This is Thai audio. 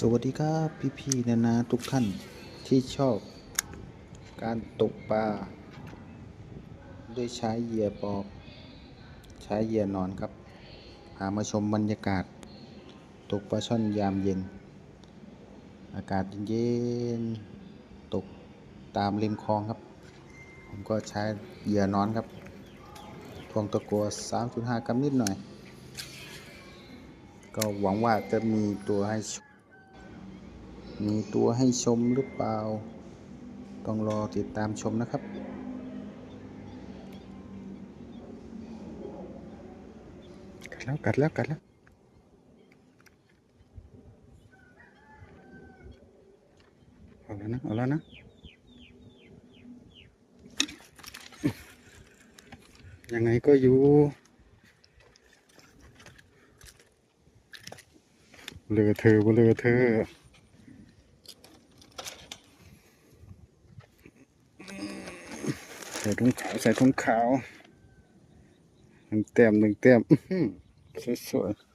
สวัสดีครับพี่ๆนานาทุกท่านที่ชอบการตกปลาด้วยใช้เหยื่อปอกใช้เหยื่อนอนครับพามาชมบรรยากาศตกปลาช่อนยามเย็นอากาศเย็นๆตกตามริมคลองครับผมก็ใช้เหยื่อนอนครับทวงตะกัว 3.5 กรัมนิดหน่อยก็หวังว่าจะมีตัวให้ชมหรือเปล่าต้องรอติดตามชมนะครับกัดแล้วเอาแล้วนะยังไงก็อยู่เลอเธอบ่เลอเธอใส่ถุงขาว1 แต้ม1 แต้มสวยๆ